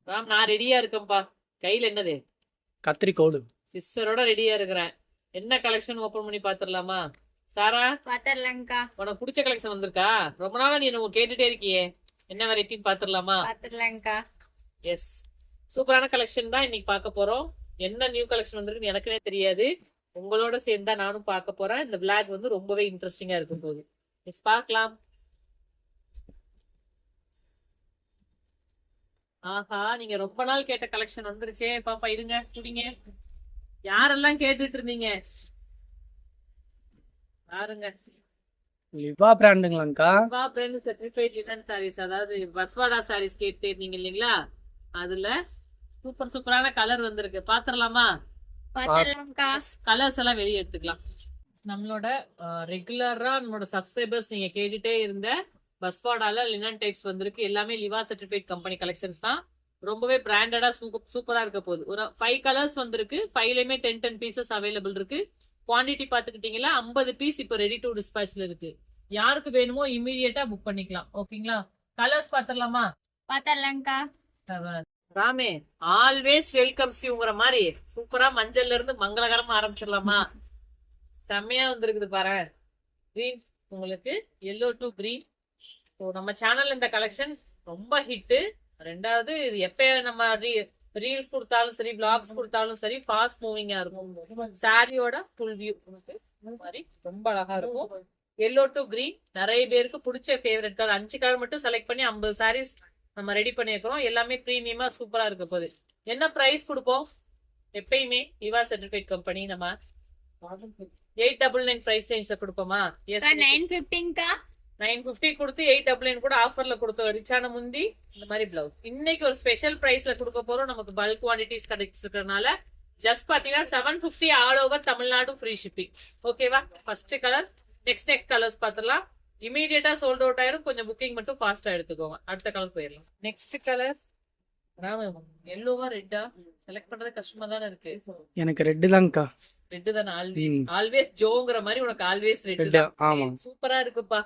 ராம், நான் ரெடியா இருக்கேன்ப்பா. கையில என்னது? கத்திரிக்கோடு. சிஸ்டரோட ரெடியா இருக்கிறேன். என்ன கலெக்ஷன் ஓபன் பண்ணி பாத்துடலாமா? சாரா, பாத்துடலாங்கக்கா. உனக்கு பிடிச்ச கலெக்ஷன் வந்திருக்கா? ரொம்ப நாளா நீ என்ன கேட்டுட்டே இருக்கியே. என்ன வெரைட்டின்னு பாத்துடலாமா? பாத்துடலாங்கக்கா. எஸ், சூப்பரான கலெக்ஷன் தான் இன்னைக்கு பார்க்க போறோம். என்ன நியூ கலெக்ஷன் வந்திருக்குன்னு எனக்குனே தெரியாது. உங்களோட சேர்ந்தா நானும் பார்க்க போறேன். இந்த விளாக் வந்து ரொம்பவே இன்ட்ரெஸ்டிங்கா இருக்கும் போது. எஸ், பார்க்கலாம். ஆஹா, நீங்க ரொம்ப நாள் கேட்ட கலெக்ஷன் வந்துருச்சே. பாப்பா இருங்க, குடிங்க. யாரெல்லாம் கேட்டுட்டு இருந்தீங்க பாருங்க. லிவா பிராண்டுங்களாங்கக்கா? லிவா பிராண்ட் சர்டிஃபைட் லினன் சாரீஸ், அதாவது பஸ்வாடா சாரீஸ் கேட்டு இருந்தீங்க இல்லைங்களா? அதுல சூப்பர் சூப்பரான கலர் வந்திருக்கு. பாத்துடலாமா? பாத்துடலாங்கக்கா. கலர்ஸ் எல்லாம் வெளியே எடுத்துக்கலாம். நம்மளோட ரெகுலரா நம்மளோட சப்ஸ்கிரைபர்ஸ் நீங்க கேட்டுட்டே இருந்த பஸ்வாடால லினன் டைப்ஸ் வந்திருக்கு. எல்லாமே லிவா சர்டிஃபைட் கம்பெனி கலெக்ஷன்ஸ் தான். ரொம்பவே பிராண்டடா சூப்பரா இருக்க போகுது. ஒரு 5 கலர்ஸ் வந்திருக்கு. 5லயுமே 10 பீசஸ் அவைலபிள் இருக்கு. குவான்டிட்டி பாத்துக்கிட்டீங்களா? 50 பீஸ் இப்போ ரெடி டு டிஸ்பேச்ல இருக்கு. யாருக்கு வேணுமோ இமீடியட்டா புக் பண்ணிக்கலாம். ஓகேங்களா? கலர்ஸ் பாத்துடலாமா? பாத்துடலாங்கக்கா. ராமே, ஆல்வேஸ் வெல்கம்ஸ் யூங்கிற மாதிரி சூப்பரா மஞ்சள்ல இருந்து மங்களகரமா ஆரம்பிச்சிடலாமா? செம்மையா வந்திருக்குது பாரு. கிரீன் உங்களுக்கு, எல்லோ டு கிரீன். நம்ம சேனல் இந்த கலெக்ஷன் ரொம்ப ஹிட். ரெண்டாவது இது எப்ப நம்ம ரீல்ஸ் கொடுத்தாலும் சரி, பிளாக்ஸ் கொடுத்தாலும் சரி, ஃபாஸ்ட் மூவிங்கா இருக்கும். சாரியோட ஃபுல் வியூ மாதிரி ரொம்ப அழகா இருக்கும். எல்லோ டு கிரீன் நிறைய பேருக்கு பிடிச்ச ஃபேவரட் கலர். 5 கலர் மட்டும் செலக்ட் பண்ணி 50 சாரீஸ் நம்ம ரெடி பண்ணிருக்கிறோம். எல்லாமே பிரீமியமா சூப்பரா இருக்க போகுது. என்ன பிரைஸ் கொடுப்போம்? எப்பயுமே லிவா சர்டிஃபைட் கம்பெனி நம்ம 899 பிரைஸ் ரேஞ்ச்ல கொடுப்போமா? 950ங்கக்கா. 950 கொடுத்து 899 கூட ஆஃபர்ல கொடுத்தோம். ரிச்சான முந்தி இந்த மாதிரி பிளவுஸ். இன்னைக்கு ஒரு ஸ்பெஷல் பிரைஸ்ல கொடுக்க போறோம். நமக்கு பல்க் குவான்டிட்டிஸ் கிடைச்சிருக்கிறதுனால ஜஸ்ட் பாத்தீங்கன்னா 750 all over Tamil Nadu free shipping. ஓகேவா? First colour. நெக்ஸ்ட் கலர்ஸ் பாத்துலாம். இமீடியட்டா சோல்ட் அவுட் ஆயிரும். கொஞ்சம் புக்கிங் மட்டும் ஃபாஸ்டா எடுத்துக்கோங்க. அடுத்த கலர் போயிடலாம். நெக்ஸ்ட் கலர் எல்லோவா ரெட்டா செலக்ட் பண்றது கஷ்டமா தானே இருக்கு. எனக்கு ரெட்டு தான்க்கா. ரெட்டு தானே? ஆல்வேஸ் ஜோங்கிற மாதிரி உனக்கு ஆல்வேஸ் ரெட். ஆமா, சூப்பரா இருக்குப்பா.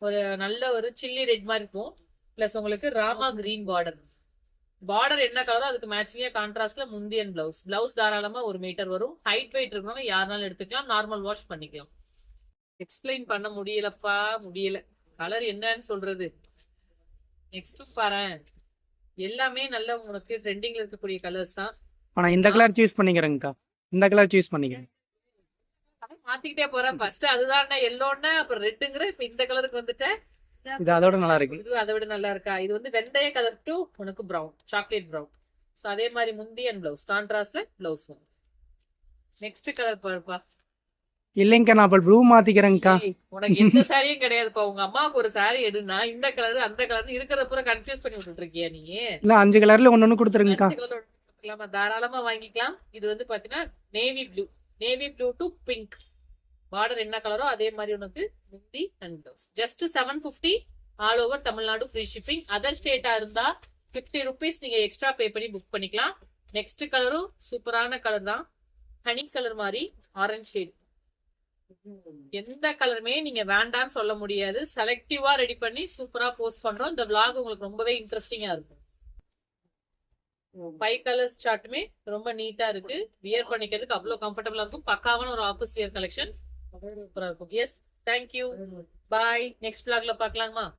ஒரு நல்ல ஒரு சில்லி ரெட் மாதிரி இருக்கும். பிளஸ் உங்களுக்கு ராமா கிரீன் பார்டர். பார்டர் என்ன கலரோ அதுக்கு மேட்சிங்கா கான்ட்ராஸ்ட்ல முந்தியன் பிளவுஸ். பிளவுஸ் தாராளமா 1 மீட்டர் வரும். ஹைட் வெயிட் இருக்கணும், யாருனாலும் எடுத்துக்கலாம். நார்மல் வாஷ் பண்ணிக்கலாம். எக்ஸ்பிளைன் பண்ண முடியலப்பா, முடியல. கலர் என்னன்னு சொல்றது. நெக்ஸ்ட் பாரு, எல்லாமே நல்ல உங்களுக்கு ட்ரெண்டிங்ல இருக்கக்கூடிய கலர்ஸ் தான். ஆனா இந்த கலர் சூஸ் பண்ணிக்கிறேங்கக்கா. இந்த கலர் சூஸ் பண்ணிக்கிறேன். மாத்திக்கிட்டே போறேன். ஃபர்ஸ்ட் அதுதான் எல்லோன்னு, அப்புறம் ரெட்டுங்கிற. இப்ப இந்த கலருக்கு வந்துட்டேன். இது அதோட நல்லா இருக்கு. இது அதை விட நல்லா இருக்கா? இது வந்து வெந்தய கலர் டு உனக்கு பிரவுன், சாக்லேட் பிரவுன். சோ அதே மாதிரி முந்தி அண்ட் பிளவுஸ் கான்ட்ராஸ்ட்ல பிளவுஸ். நெக்ஸ்ட் கலர் பாருப்பா. இல்லைங்கக்கா, நான் அப்ப ப்ளூ மாத்திக்கிறேங்கக்கா. உனக்கு எந்த சாரியும் கிடையாதுப்பா. உங்க அம்மாவுக்கு ஒரு சாரி எடுனா இந்த கலர் அந்த கலர் இருக்கிற பூரா கன்ஃபியூஸ் பண்ணி விட்டுட்டு இருக்கியா நீ? இல்ல 5 கலர்ல ஒன்னு கொடுத்துருங்கக்கா. தாராளமா வாங்கிக்கலாம். இது வந்து பாத்தீங்கன்னா navy blue. Navy blue to pink. Border என்ன கலரோ அதே மாதிரி உனக்கு முந்தி and blouse. Just 750 all over Tamil Nadu free shipping. Other ஸ்டேட்டா இருந்தா 50 rupees நீங்க எக்ஸ்ட்ரா பே பண்ணி புக் பண்ணிக்கலாம். நெக்ஸ்ட் கலரும் சூப்பரான கலர் தான். ஹனி கலர் மாதிரி ஆரஞ்சு ஷேட். எந்த கலருமே நீங்க வேண்டாம்னு சொல்ல முடியாது. செலக்டிவா ரெடி பண்ணி சூப்பரா போஸ்ட் பண்றோம். இந்த vlog உங்களுக்கு ரொம்பவே இன்ட்ரெஸ்டிங்கா இருக்கும். 5 கலர்ஸ் சார்ட்டுமே ரொம்ப நீட்டா இருக்கு. வியர் பண்ணிக்கிறதுக்கு அவ்வளவு கம்ஃபர்டபுளா இருக்கும். பக்காவான ஒரு ஆஃபீஸ் வியர் கலெக்ஷன். சூப்பரா இருக்கும். எஸ், தேங்க்யூ, பாய். நெக்ஸ்ட் vlogல பார்க்கலாமா?